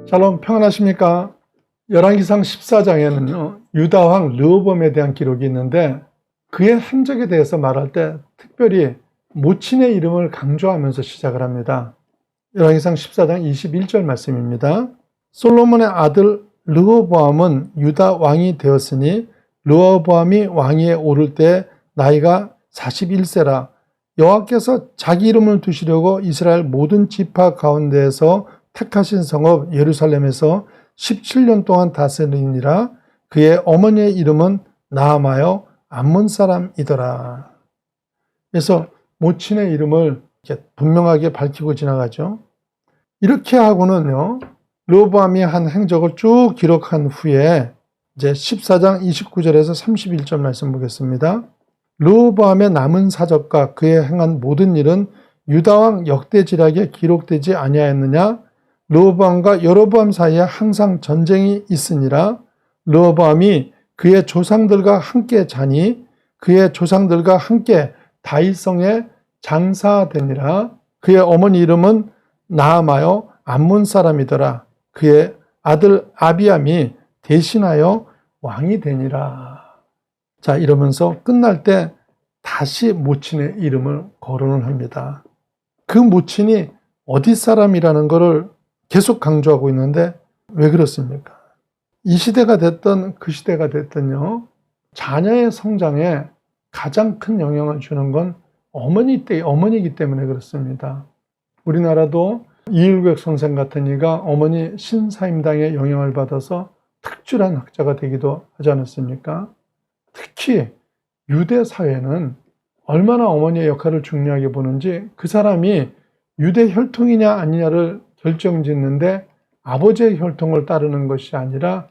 샬롬, 평안하십니까? 열왕기상 14장에는요 유다왕 르호보암에 대한 기록이 있는데 그의 행적에 대해서 말할 때 특별히 모친의 이름을 강조하면서 시작을 합니다. 열왕기상 14장 21절 말씀입니다. 솔로몬의 아들 르호보암은 유다 왕이 되었으니 르호보암이 왕위에 오를 때 나이가 41세라. 여호와께서 자기 이름을 두시려고 이스라엘 모든 지파 가운데에서 택하신 성읍 예루살렘에서 17년 동안 다스리니라. 그의 어머니의 이름은 나아마여 암몬 사람이더라. 그래서 모친의 이름을 이렇게 분명하게 밝히고 지나가죠. 이렇게 하고는요 르호보암이 한 행적을 쭉 기록한 후에 이제 14장 29절에서 31절 말씀 보겠습니다. 르호보암의 남은 사적과 그의 행한 모든 일은 유다왕 역대지략에 기록되지 아니하였느냐? 르호보암과 여로보암 사이에 항상 전쟁이 있으니라. 르호보암이 그의 조상들과 함께 자니 그의 조상들과 함께 다윗성에 장사되니라. 그의 어머니 이름은 나아마여 암몬 사람이더라. 그의 아들 아비암이 대신하여 왕이 되니라. 자, 이러면서 끝날 때 다시 모친의 이름을 거론을 합니다. 그 모친이 어디 사람이라는 것을 계속 강조하고 있는데 왜 그렇습니까? 이 시대가 됐던 그 시대가 됐던요 자녀의 성장에 가장 큰 영향을 주는 건 어머니이기 때문에 그렇습니다. 우리나라도 이일백 선생 같은 이가 어머니 신사임당의 영향을 받아서 특출한 학자가 되기도 하지 않았습니까? 특히 유대 사회는 얼마나 어머니의 역할을 중요하게 보는지 그 사람이 유대 혈통이냐 아니냐를 결정짓는데 아버지의 혈통을 따르는 것이 아니라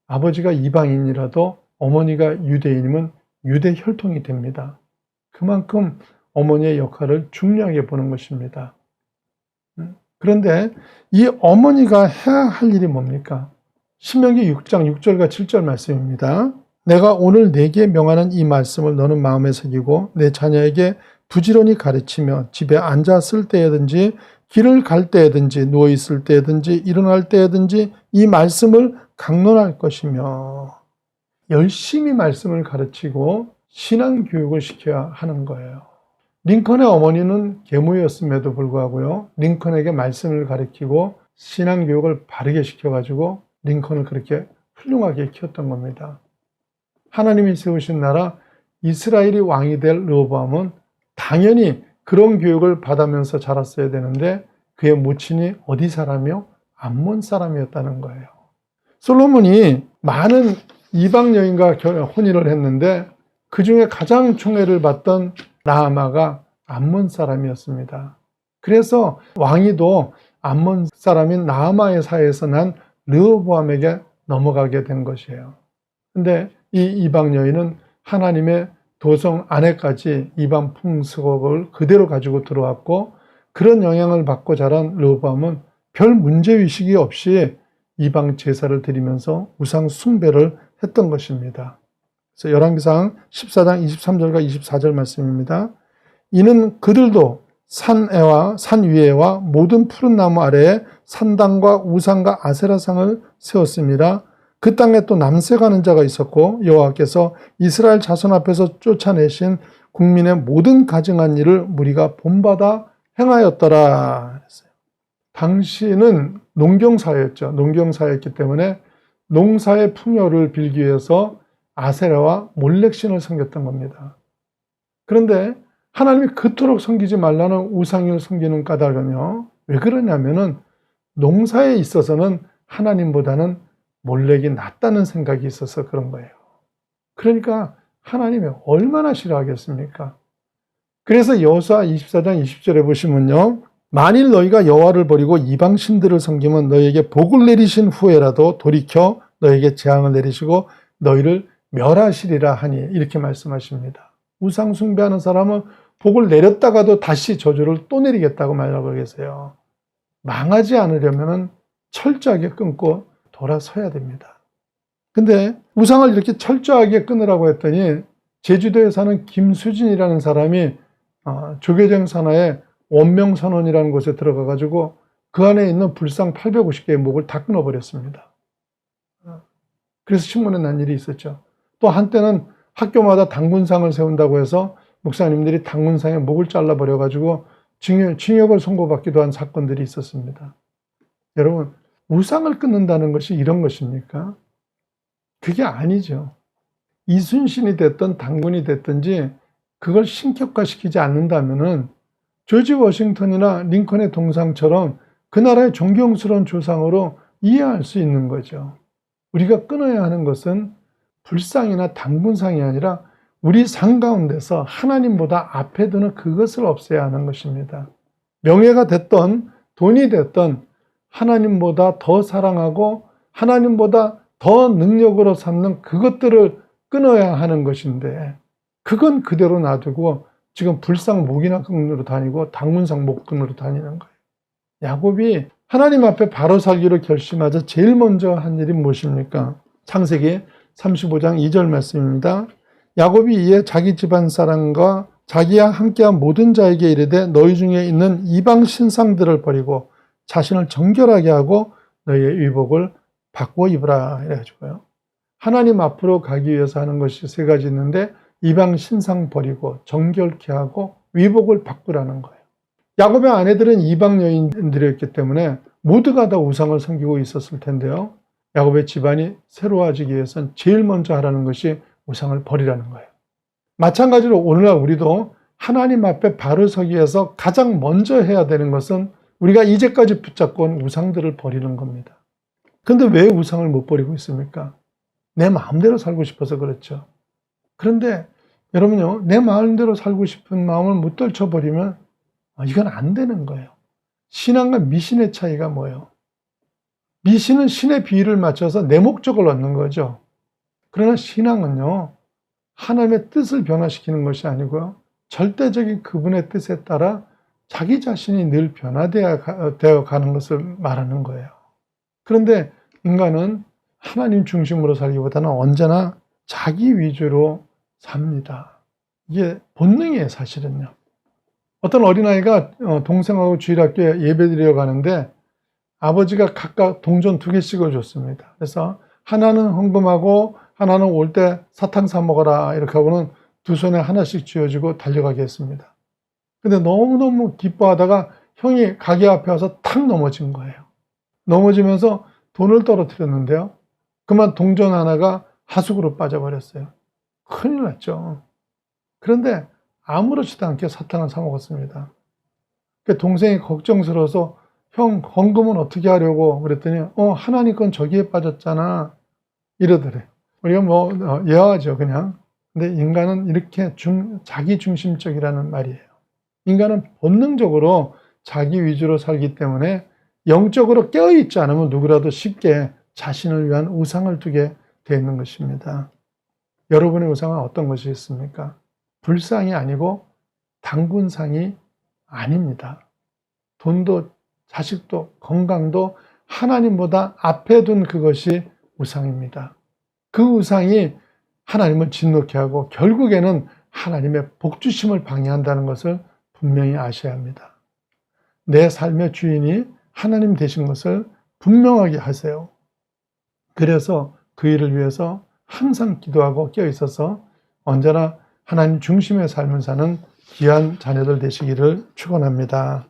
아버지가 이방인이라도 어머니가 유대인이면 유대 혈통이 됩니다. 그만큼 어머니의 역할을 중요하게 보는 것입니다. 그런데 이 어머니가 해야 할 일이 뭡니까? 신명기 6장 6절과 7절 말씀입니다. 내가 오늘 네게 명하는 이 말씀을 너는 마음에 새기고 내 자녀에게 부지런히 가르치며 집에 앉았을 때든지 길을 갈 때든지 누워있을 때든지 일어날 때든지 이 말씀을 강론할 것이며 열심히 말씀을 가르치고 신앙교육을 시켜야 하는 거예요. 링컨의 어머니는 계모였음에도 불구하고요 링컨에게 말씀을 가르치고 신앙교육을 바르게 시켜가지고 링컨을 그렇게 훌륭하게 키웠던 겁니다. 하나님이 세우신 나라 이스라엘이 왕이 될 르호보암은 당연히 그런 교육을 받으면서 자랐어야 되는데 그의 모친이 어디 사람이요? 암몬 사람이었다는 거예요. 솔로몬이 많은 이방 여인과 혼인을 했는데 그 중에 가장 총애를 받던 나아마가 암몬 사람이었습니다. 그래서 왕위도 암몬 사람인 나아마의 사이에서 난 르호보암에게 넘어가게 된 것이에요. 근데 이 이방 여인은 하나님의 도성 안에까지 이방 풍습을 그대로 가지고 들어왔고 그런 영향을 받고 자란 르호보암은 별 문제의식이 없이 이방 제사를 드리면서 우상 숭배를 했던 것입니다. 그래서 열왕기상 14장 23절과 24절 말씀입니다. 이는 그들도 산 위에와 모든 푸른 나무 아래에 산당과 우상과 아세라상을 세웠습니다. 그 땅에 또 남색하는 자가 있었고 여호와께서 이스라엘 자손 앞에서 쫓아내신 국민의 모든 가증한 일을 무리가 본받아 행하였더라. 당시는 농경사회였죠. 농경사회였기 때문에 농사의 풍요를 빌기 위해서 아세라와 몰렉신을 섬겼던 겁니다. 그런데 하나님이 그토록 섬기지 말라는 우상을 섬기는 까닭은요. 왜 그러냐면은 농사에 있어서는 하나님보다는 몰렉이 낫다는 생각이 있어서 그런 거예요. 그러니까 하나님이 얼마나 싫어하겠습니까? 그래서 여호수아 24장 20절에 보시면요. 만일 너희가 여호와를 버리고 이방 신들을 섬기면 너희에게 복을 내리신 후에라도 돌이켜 너희에게 재앙을 내리시고 너희를 멸하시리라 하니 이렇게 말씀하십니다. 우상 숭배하는 사람은 복을 내렸다가도 다시 저주를 또 내리겠다고 말하고 계세요. 망하지 않으려면 철저하게 끊고 돌아서야 됩니다. 근데 우상을 이렇게 철저하게 끊으라고 했더니 제주도에 사는 김수진이라는 사람이 조계정 산하에 원명선원이라는 곳에 들어가 가지고 그 안에 있는 불상 850개의 목을 다 끊어버렸습니다. 그래서 신문에 난 일이 있었죠. 또 한때는 학교마다 당군상을 세운다고 해서 목사님들이 당군상의 목을 잘라버려가지고 징역을 선고받기도 한 사건들이 있었습니다. 여러분, 우상을 끊는다는 것이 이런 것입니까? 그게 아니죠. 이순신이 됐든 당군이 됐든지 그걸 신격화시키지 않는다면은 조지 워싱턴이나 링컨의 동상처럼 그 나라의 존경스러운 조상으로 이해할 수 있는 거죠. 우리가 끊어야 하는 것은 불상이나 당분상이 아니라 우리 삶 가운데서 하나님보다 앞에 두는 그것을 없애야 하는 것입니다. 명예가 됐던 돈이 됐던 하나님보다 더 사랑하고 하나님보다 더 능력으로 삼는 그것들을 끊어야 하는 것인데 그건 그대로 놔두고 지금 불상 목이나 끊으러 다니고 당분상 목 끊으러 다니는 거예요. 야곱이 하나님 앞에 바로 살기로 결심하자 제일 먼저 한 일이 무엇입니까? 창세기 35장 2절 말씀입니다. 야곱이 이에 자기 집안 사람과 자기와 함께한 모든 자에게 이르되 너희 중에 있는 이방 신상들을 버리고 자신을 정결하게 하고 너희의 의복을 바꾸어 입으라 이래가지고요. 하나님 앞으로 가기 위해서 하는 것이 세 가지 있는데 이방 신상 버리고 정결케 하고 의복을 바꾸라는 거예요. 야곱의 아내들은 이방 여인들이었기 때문에 모두가 다 우상을 섬기고 있었을 텐데요. 야곱의 집안이 새로워지기 위해서는 제일 먼저 하라는 것이 우상을 버리라는 거예요. 마찬가지로 오늘날 우리도 하나님 앞에 바로 서기 위해서 가장 먼저 해야 되는 것은 우리가 이제까지 붙잡고 온 우상들을 버리는 겁니다. 그런데 왜 우상을 못 버리고 있습니까? 내 마음대로 살고 싶어서 그렇죠. 그런데 여러분요, 내 마음대로 살고 싶은 마음을 못 떨쳐버리면 이건 안 되는 거예요. 신앙과 미신의 차이가 뭐예요? 미신은 신의 비율을 맞춰서 내 목적을 얻는 거죠. 그러나 신앙은요, 하나님의 뜻을 변화시키는 것이 아니고요, 절대적인 그분의 뜻에 따라 자기 자신이 늘 변화되어 가는 것을 말하는 거예요. 그런데 인간은 하나님 중심으로 살기보다는 언제나 자기 위주로 삽니다. 이게 본능이에요, 사실은요. 어떤 어린아이가 동생하고 주일학교에 예배드리러 가는데 아버지가 각각 동전 2개씩을 줬습니다. 그래서 하나는 헌금하고 하나는 올 때 사탕 사 먹어라 이렇게 하고는 두 손에 하나씩 쥐어주고 달려가게 했습니다. 근데 너무너무 기뻐하다가 형이 가게 앞에 와서 탁 넘어진 거예요. 넘어지면서 돈을 떨어뜨렸는데요. 그만 동전 하나가 하수구로 빠져버렸어요. 큰일 났죠. 그런데 아무렇지도 않게 사탕을 사 먹었습니다. 동생이 걱정스러워서 형 헌금은 어떻게 하려고 그랬더니 하나님 건 저기에 빠졌잖아 이러더래. 우리가 예화하죠 그냥. 근데 인간은 이렇게 자기 중심적이라는 말이에요. 인간은 본능적으로 자기 위주로 살기 때문에 영적으로 깨어있지 않으면 누구라도 쉽게 자신을 위한 우상을 두게 되어 있는 것입니다. 여러분의 우상은 어떤 것이 있습니까? 불상이 아니고 당군상이 아닙니다. 돈도 자식도 건강도 하나님보다 앞에 둔 그것이 우상입니다. 그 우상이 하나님을 진노케 하고 결국에는 하나님의 복주심을 방해한다는 것을 분명히 아셔야 합니다. 내 삶의 주인이 하나님 되신 것을 분명하게 하세요. 그래서 그 일을 위해서 항상 기도하고 깨어 있어서 언제나 하나님 중심의 삶을 사는 귀한 자녀들 되시기를 축원합니다.